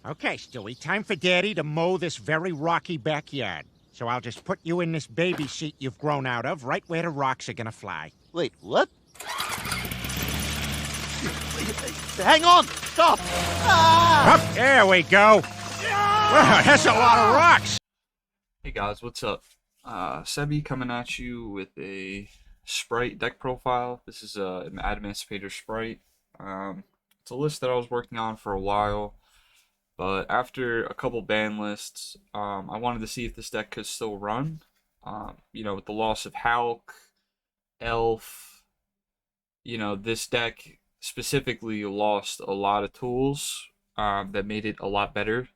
Okay, Stewie, time for Daddy to mow this very rocky backyard. So I'll just put you in this baby seat you've grown out of, right where the rocks are gonna fly. Wait, what? Hang on! Stop! Ah! Up, there we go. Wow, that's a lot of rocks. Hey guys, what's up? Sebi coming at you with a Spright deck profile. This is an Adamancipator Spright. It's a list that I was working on for a while, but after a couple ban lists, I wanted to see if this deck could still run. With the loss of Hulk, Elf, this deck specifically lost a lot of tools that made it a lot better.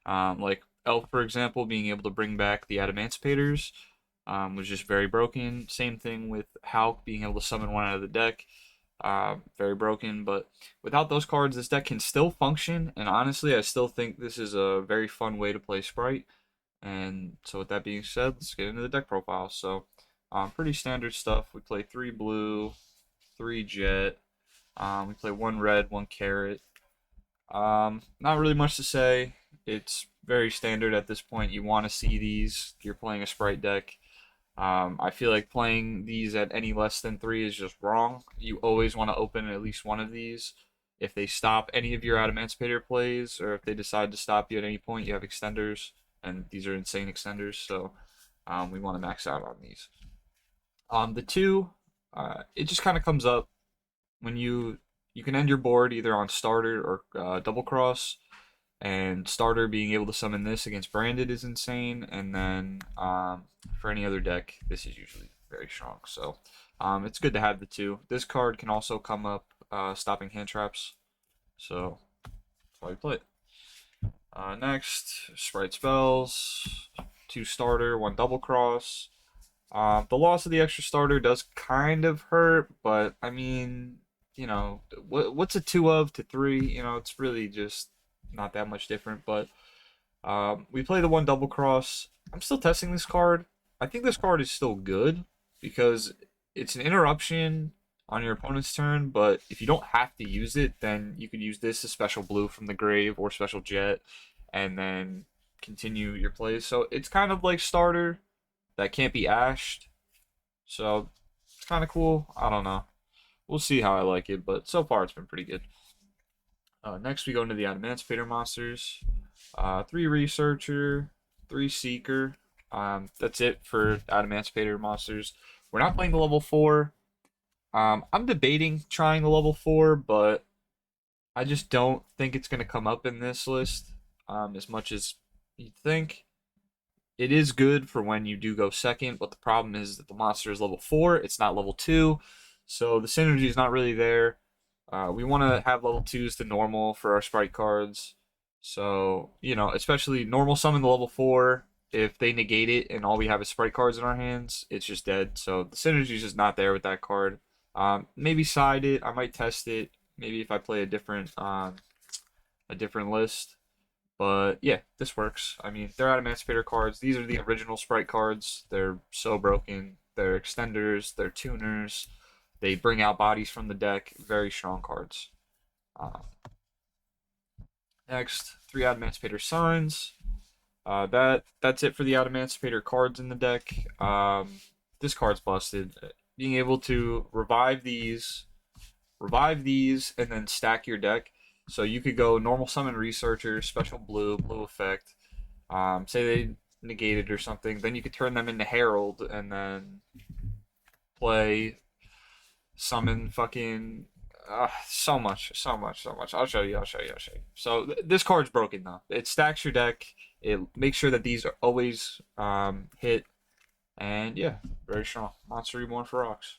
Like Elf, for example, being able to bring back the Adamancipators was just very broken. Same thing with Hulk being able to summon one out of the deck. Very broken, but without those cards, this deck can still function, and honestly, I still think this is a very fun way to play Spright. And so with that being said, let's get into the deck profile. So, pretty standard stuff. We play 3 blue, 3 jet. We play 1 red, 1 carrot. Not really much to say. It's very standard at this point. You want to see these if you're playing a Spright deck. I feel like playing these at any less than 3 is just wrong. You always want to open at least one of these. If they stop any of your Adamancipator plays, or if they decide to stop you at any point, you have extenders, and these are insane extenders, so we want to max out on these. The 2, it just kind of comes up when you can end your board either on starter or double cross. And starter being able to summon this against branded is insane, and then for any other deck, this is usually very strong. So it's good to have the 2. This card can also come up stopping hand traps, so that's why we play it. Next, Spright spells, 2 starter, 1 double cross. The loss of the extra starter does kind of hurt, but I mean, what's a 2 of to 3? It's really just not that much different. But we play the 1 double cross. I'm still testing this card. I think this card is still good because it's an interruption on your opponent's turn, but if you don't have to use it, then you could use this as special blue from the grave or special jet and then continue your plays. So it's kind of like starter that can't be ashed. So it's kind of cool. I don't know. We'll see how I like it, but so far it's been pretty good. Next, we go into the Adamancipator monsters. 3 Researcher, 3 Seeker. That's it for Adamancipator monsters. We're not playing the level 4. I'm debating trying the level 4, but I just don't think it's going to come up in this list as much as you'd think. It is good for when you do go second, but the problem is that the monster is level 4. It's not level 2, so the synergy is not really there. We want to have level 2s to normal for our Spright cards. So, especially normal summon the level 4. If they negate it and all we have is Spright cards in our hands, it's just dead. So the synergy is just not there with that card. Maybe side it. I might test it. Maybe if I play a different list. But yeah, this works. I mean, they're Adamancipator cards. These are the original Spright cards. They're so broken. They're extenders. They're tuners. They bring out bodies from the deck. Very strong cards. Next, 3 Adamancipator signs. That's it for the Adamancipator cards in the deck. This card's busted. Being able to revive these, and then stack your deck. So you could go normal summon Researcher, special blue effect. Say they negated or something, then you could turn them into Herald and then play summon fucking so much. I'll show you. So this card's broken though. It stacks your deck. It makes sure that these are always hit, and yeah, very strong. Monster Reborn for rocks.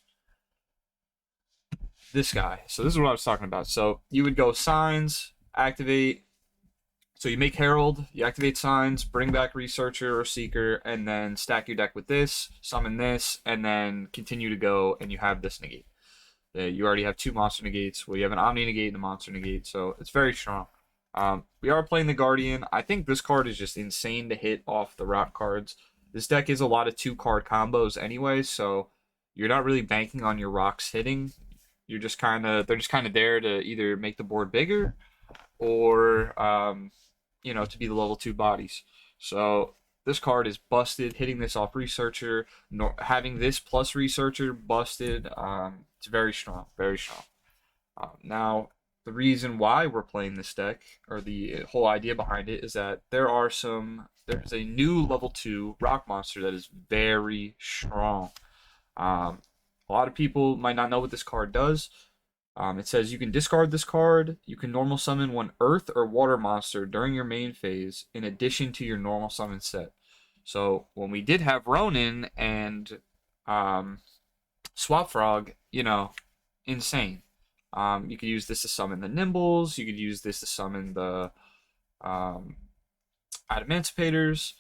This guy. So this is what I was talking about. So you would go signs, activate. So you make Herald, you activate signs, bring back Researcher or Seeker, and then stack your deck with this, summon this, and then continue to go, and you have this negate. You already have 2 monster negates. Well, you have an Omni negate and a monster negate, so it's very strong. We are playing the Guardian. I think this card is just insane to hit off the rock cards. This deck is a lot of 2-card combos anyway, so you're not really banking on your rocks hitting. They're just kind of there to either make the board bigger or to be the level 2 bodies. So this card is busted. Hitting this off Researcher, having this plus Researcher busted. It's very strong, very strong. Now, the reason why we're playing this deck, or the whole idea behind it, is that there's a new level 2 rock monster that is very strong. A lot of people might not know what this card does. It says you can discard this card. You can normal summon one earth or water monster during your main phase, in addition to your normal summon set. So when we did have Ronin and Swap Frog, insane. You could use this to summon the Nimbles. You could use this to summon the Adamancipators.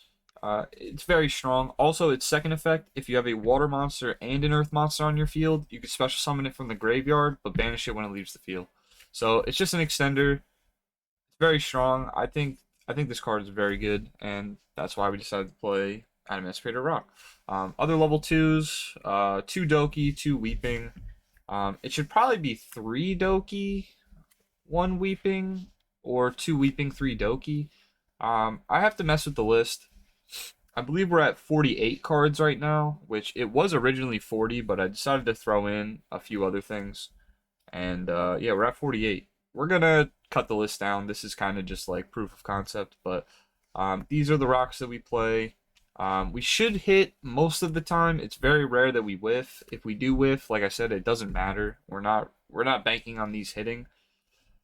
It's very strong. Also, its second effect, if you have a water monster and an earth monster on your field, you can special summon it from the graveyard, but banish it when it leaves the field. So it's just an extender. It's very strong. I think this card is very good, and that's why we decided to play Adamancipator Rock. Other level 2s, 2 Doki, 2 Weeping. It should probably be 3 Doki, 1 Weeping, or 2 Weeping, 3 Doki. I have to mess with the list. I believe we're at 48 cards right now, which it was originally 40, but I decided to throw in a few other things. And yeah, we're at 48. We're gonna cut the list down. This is kind of just like proof of concept, but these are the rocks that we play. We should hit most of the time. It's very rare that we whiff. If we do whiff, like I said, it doesn't matter. We're not banking on these hitting,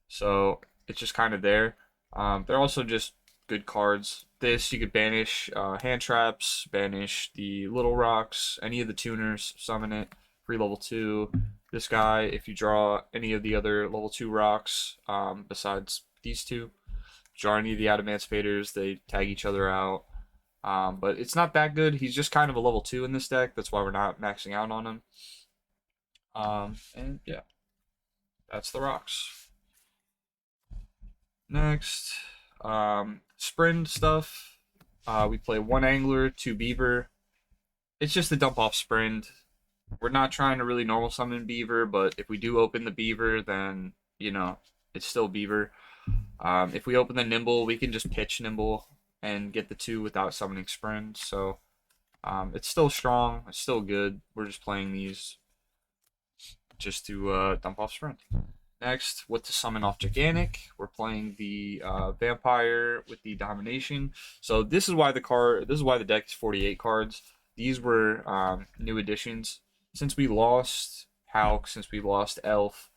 so it's just kind of there. They're also just good cards. This, you could banish hand traps, banish the little rocks, any of the tuners, summon it, free level 2. This guy, if you draw any of the other level 2 rocks, besides these two, draw any of the Adamancipators, they tag each other out. But it's not that good. He's just kind of a level 2 in this deck. That's why we're not maxing out on him. And yeah, that's the rocks. Next, sprint stuff. We play 1 angler, 2 beaver. It's just a dump off sprint. We're not trying to really normal summon beaver, but if we do open the beaver, then it's still beaver. If we open the nimble, we can just pitch nimble and get the 2 without summoning sprint. So it's still strong. It's still good. We're just playing these just to dump off sprint. Next, what to summon off Gigantic. We're playing the Vampire with the Domination. So this is why the deck is 48 cards. These were new additions. Since we lost Hulk, since we lost Elf,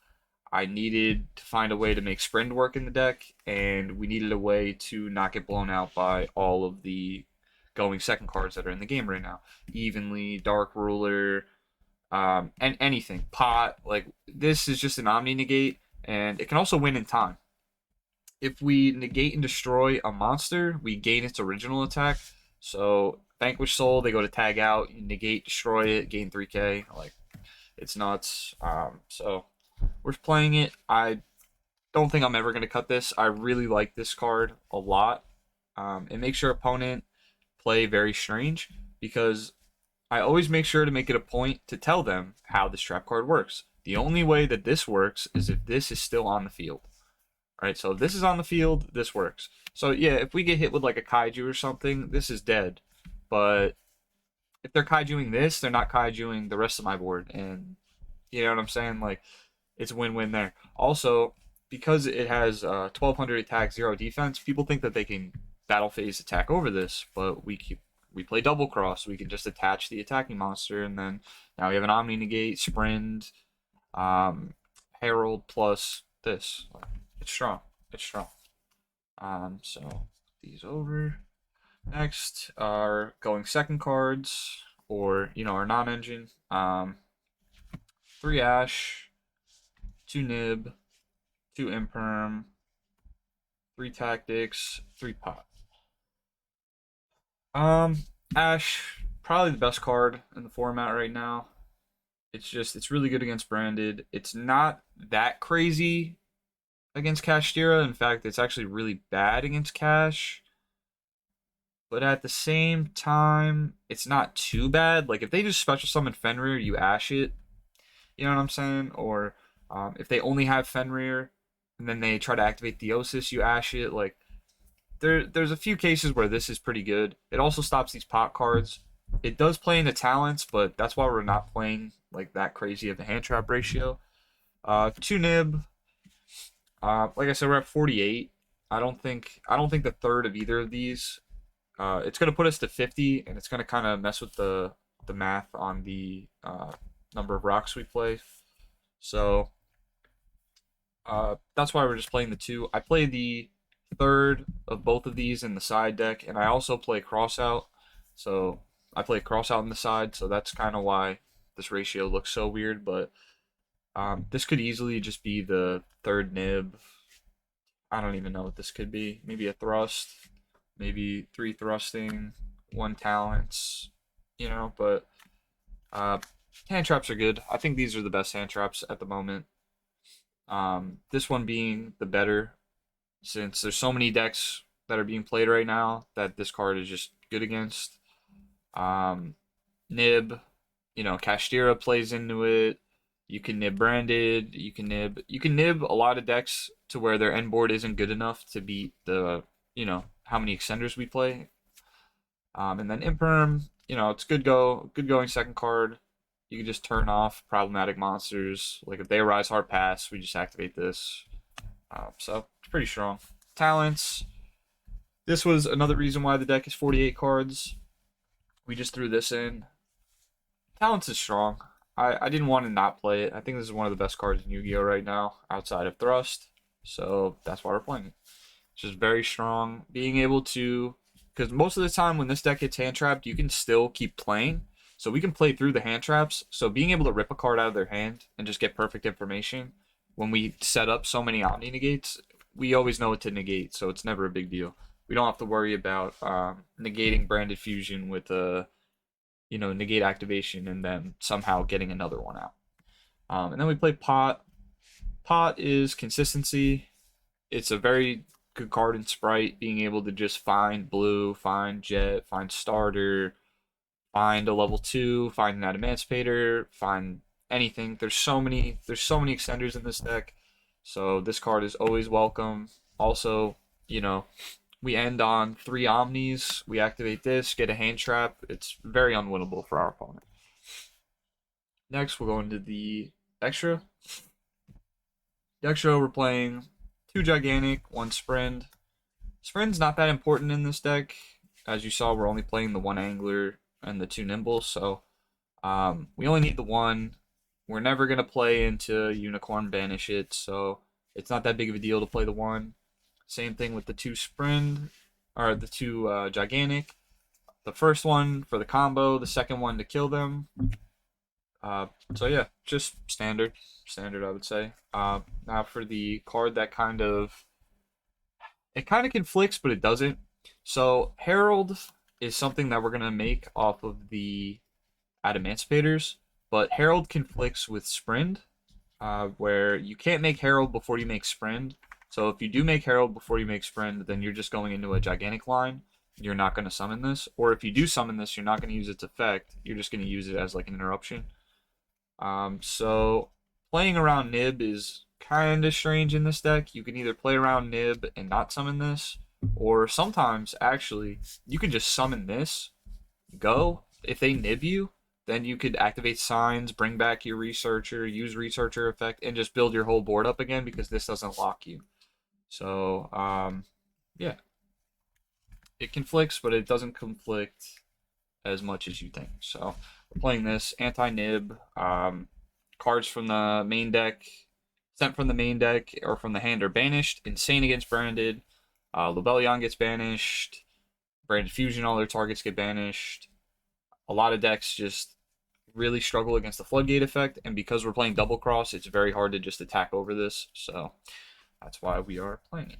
I needed to find a way to make Sprint work in the deck, and we needed a way to not get blown out by all of the going second cards that are in the game right now. Evenly, Dark Ruler, and anything. Pot, like this is just an Omni Negate, and it can also win in time. If we negate and destroy a monster, we gain its original attack. So Vanquish Soul, they go to tag out, you negate, destroy it, gain 3k. Like, it's nuts. So we're playing it. I don't think I'm ever going to cut this. I really like this card a lot. It makes your opponent play very strange, because I always make sure to make it a point to tell them how this trap card works. The only way that this works is if this is still on the field. Right? So if this is on the field, this works. So yeah, if we get hit with like a kaiju or something, this is dead. But if they're kaijuing this, they're not kaijuing the rest of my board. And you know what I'm saying? Like, it's win-win there. Also, because it has 1200 attack, 0 defense, people think that they can battle phase attack over this, but we play double cross. We can just attach the attacking monster, and then now we have an Omni Negate, Sprint, Herald plus this. It's strong. It's strong. So these over. Next are going second cards, or our non-engine. 3 Ash, 2 Nib, 2 Imperm, 3 Tactics, 3 Pot. Ash, probably the best card in the format right now. It's really good against branded. It's not that crazy against Kashtira. In fact, it's actually really bad against Cash. But at the same time, it's not too bad. Like, if they just special summon Fenrir, you Ash it. You know what I'm saying? Or if they only have Fenrir, and then they try to activate Theosis, you ash it. Like, there's a few cases where this is pretty good. It also stops these pot cards. It does play into talents, but that's why we're not playing like that crazy of a hand trap ratio. 2 nib. Like I said, we're at 48. I don't think the third of either of these. It's gonna put us to 50, and it's gonna kind of mess with the math on the number of rocks we play. So that's why we're just playing the 2. I play the third of both of these in the side deck, and I also play crossout. So I play crossout in the side, so that's kind of why this ratio looks so weird. But this could easily just be the third nib. I don't even know what this could be. Maybe a thrust, maybe 3 thrusting, 1 talents, but hand traps are good. I think these are the best hand traps at the moment. This one being the better, since there's so many decks that are being played right now that this card is just good against. Nib, Kashtira plays into it. You can nib branded. You can nib a lot of decks to where their end board isn't good enough to beat the how many extenders we play. And then Imperm, it's good going second card. You can just turn off problematic monsters. Like if they arise hard pass, we just activate this. So it's pretty strong. Talents. This was another reason why the deck is 48 cards. We just threw this in. Talents is strong. I didn't want to not play it. I think this is one of the best cards in Yu-Gi-Oh! Right now, outside of Thrust. So that's why we're playing it. It's just very strong. Being able to, because most of the time when this deck gets hand trapped, you can still keep playing. So we can play through the hand traps. So being able to rip a card out of their hand and just get perfect information, when we set up so many Omni negates, we always know what to negate. So it's never a big deal. We don't have to worry about negating Branded Fusion with a negate activation and then somehow getting another one out. And then we play Pot. Pot is consistency. It's a very good card in Spright, being able to just find blue, find jet, find starter, find a level 2, find an Adamancipator, find anything. There's so many extenders in this deck. So this card is always welcome. Also, we end on 3 Omnis. We activate this, get a hand trap. It's very unwinnable for our opponent. Next, we'll go into the extra. The extra, we're playing 2 Gigantic, 1 Sprint. Sprint's not that important in this deck. As you saw, we're only playing the 1 Angler and the 2 Nimble, so we only need the 1. We're never going to play into Unicorn Banish it, so it's not that big of a deal to play the 1. Same thing with the 2 Sprint, or the 2 Gigantic. The first one for the combo, the second one to kill them. So yeah, just standard I would say. Now for the card that kind of conflicts, but it doesn't. So Herald is something that we're gonna make off of the Adamancipators, but Herald conflicts with Sprint, where you can't make Herald before you make Sprint. So if you do make Herald before you make Sprint, then you're just going into a Gigantic line. You're not going to summon this. Or if you do summon this, you're not going to use its effect. You're just going to use it as like an interruption. So playing around Nib is kind of strange in this deck. You can either play around Nib and not summon this, or sometimes actually you can just summon this, go. If they Nib you, then you could activate signs, bring back your Researcher, use Researcher effect, and just build your whole board up again because this doesn't lock you. So, yeah. It conflicts, but it doesn't conflict as much as you think. So, we're playing this anti-nib. Cards from the main deck, sent from the main deck or from the hand are banished. Insane against Branded. Lobelion gets banished. Branded Fusion, all their targets get banished. A lot of decks just really struggle against the Floodgate effect, and because we're playing Double Cross, it's very hard to just attack over this. So, that's why we are playing it.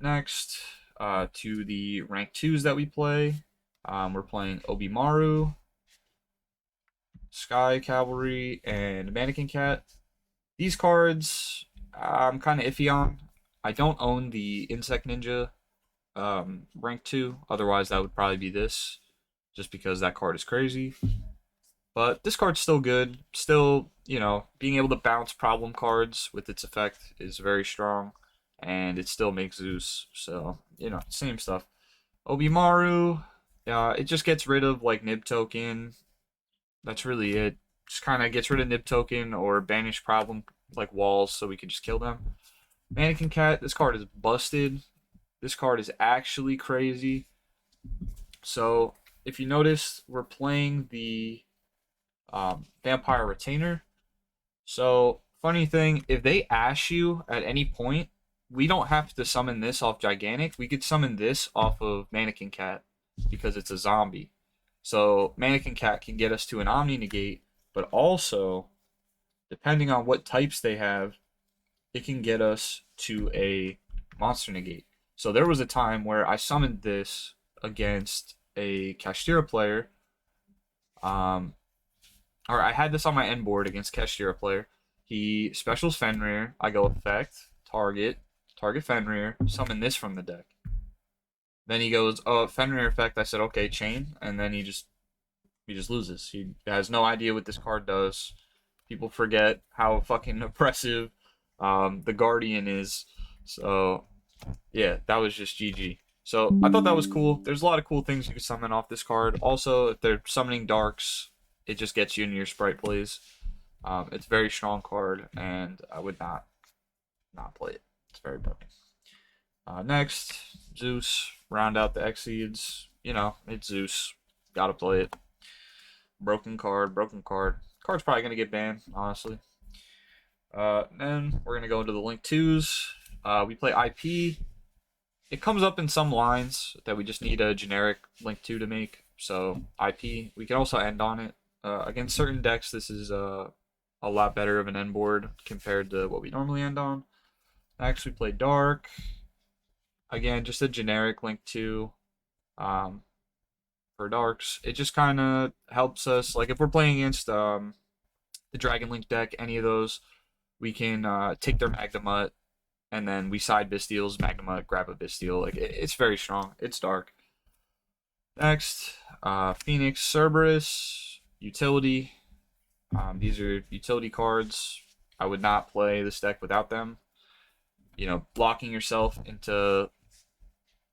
Next, to the rank 2s that we play. We're playing Obimaru, Sky Cavalry, and Mannequin Cat. These cards, I'm kind of iffy on. I don't own the Insect Ninja rank 2. Otherwise, that would probably be this, just because that card is crazy. But this card's still good. Still, you know, being able to bounce problem cards with its effect is very strong. And it still makes Zeus. So, you know, same stuff. Obimaru, it just gets rid of, like, Nib Token. That's really it. Just kind of gets rid of Nib Token or banish problem, like, walls, so we can just kill them. Mannequin Cat, this card is busted. This card is actually crazy. So, if you notice, we're playing the Vampire Retainer. So, funny thing, if they ash you at any point, we don't have to summon this off Gigantic. We could summon this off of Mannequin Cat because it's a zombie. So, Mannequin Cat can get us to an Omni Negate, but also, depending on what types they have, it can get us to a Monster Negate. So, there was a time where I summoned this against a Kashtira player. Or I had this on my end board against Kashtira player. He specials Fenrir. I go effect, target Fenrir, summon this from the deck. Then he goes, oh, Fenrir effect. I said, okay, chain. And then he just loses. He has no idea what this card does. People forget how fucking oppressive the Guardian is. So, yeah, that was just GG. So, I thought that was cool. There's a lot of cool things you can summon off this card. Also, if they're summoning Darks, it just gets you into your Spright plays. It's a very strong card, and I would not play it. It's very broken. Next, Zeus. Round out the Exceeds. You know, it's Zeus. Gotta play it. Broken card. Card's probably gonna get banned, honestly. Then we're gonna go into the Link 2s. We play IP. It comes up in some lines that we just need a generic Link 2 to make. So, IP. We can also end on it. Against certain decks, this is a lot better of an end board compared to what we normally end on. Next, we play Dark. Again, just a generic Link 2 for Darks. It just kind of helps us. Like, if we're playing against the Dragon Link deck, any of those, we can take their Magnemut, and then we side Bystials, Magnemut, grab a Bystial. Like, it's very strong. It's Dark. Next, Phoenix, Cerberus, Utility. These are utility cards. I would not play this deck without them. You know, blocking yourself into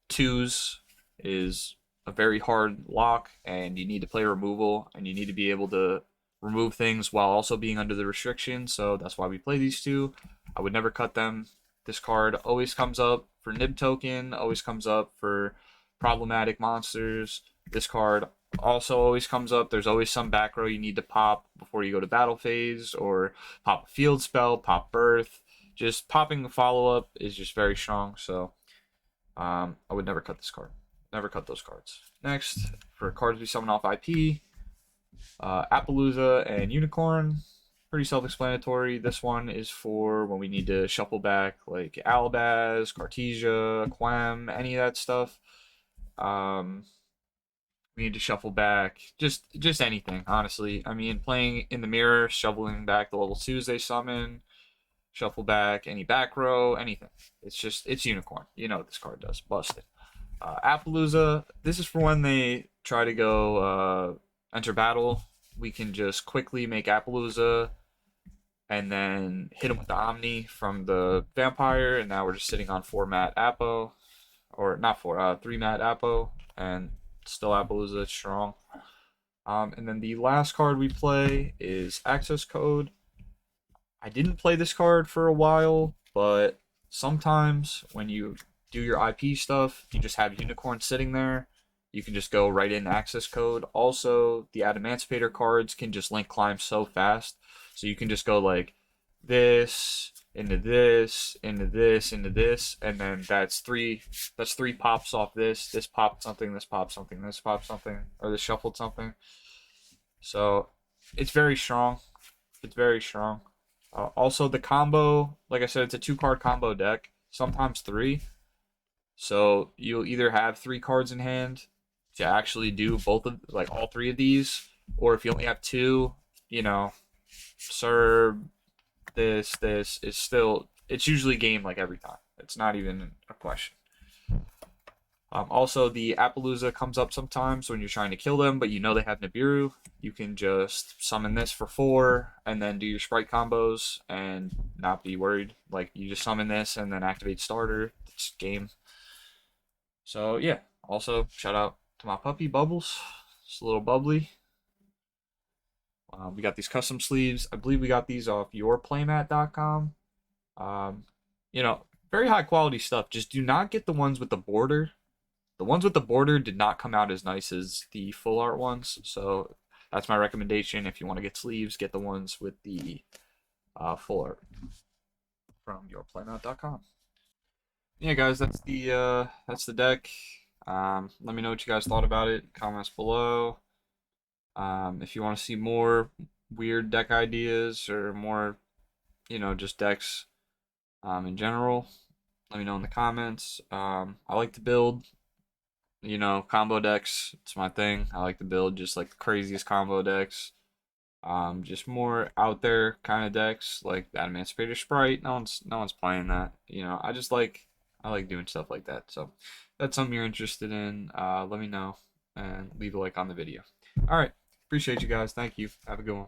2s is a very hard lock, and you need to play removal, and you need to be able to remove things while also being under the restriction. So that's why we play these two. I would never cut them. This card always comes up for Nib Token, always comes up for problematic monsters. This card also always comes up. There's always some back row you need to pop before you go to battle phase, or pop a field spell, pop birth. Just popping the follow-up is just very strong. So I would never cut this card. Never cut those cards. Next, for cards we summon off IP, Appaloosa and Unicorn. Pretty self-explanatory. This one is for when we need to shuffle back like Alabaz, Cartesia, Quem, any of that stuff. We need to shuffle back just anything, honestly. I mean, playing in the mirror, shoveling back the level 2s they summon, shuffle back any back row, anything. It's Unicorn. You know what this card does. Busted. Appaloosa, this is for when they try to go enter battle. We can just quickly make Appaloosa and then hit him with the Omni from the Vampire, and now we're just sitting on 4 mat Appo. Or not 4, 3 mat Appo, and still Appaloosa, strong. And then the last card we play is Access Code. I didn't play this card for a while, but sometimes when you do your IP stuff, you just have Unicorn sitting there. You can just go right in Access Code. Also, the Adamancipator cards can just link climb so fast. So you can just go like this, into this, into this, into this, and then that's three pops off this. This popped something, this popped something, this popped something, or this shuffled something. So it's very strong. It's very strong. Also, the combo, like I said, it's a 2-card combo deck, sometimes 3. So you'll either have 3 cards in hand to actually do both of, like, all 3 of these, or if you only have 2, you know, Serb, this is still, it's usually game like every time. It's not even a question. Also, the Appaloosa comes up sometimes when you're trying to kill them, but you know they have Nibiru. You can just summon this for 4 and then do your Spright combos and not be worried. Like, you just summon this and then activate starter. It's game. So, yeah. Also, shout out to my puppy, Bubbles. It's a little bubbly. We got these custom sleeves. I believe we got these off yourplaymat.com. You know, very high quality stuff. Just do not get the ones with the border. The ones with the border did not come out as nice as the full art ones, so that's my recommendation. If you want to get sleeves, get the ones with the full art from yourplaymat.com. Yeah, guys, that's the deck. Let me know what you guys thought about it. Comments below. If you want to see more weird deck ideas or more, just decks in general, let me know in the comments. I like to build, combo decks. It's my thing. I like to build just like the craziest combo decks. Just more out there kind of decks like the Adamancipator Spright. No one's playing that. I like doing stuff like that. So if that's something you're interested in, let me know and leave a like on the video. All right. Appreciate you guys. Thank you. Have a good one.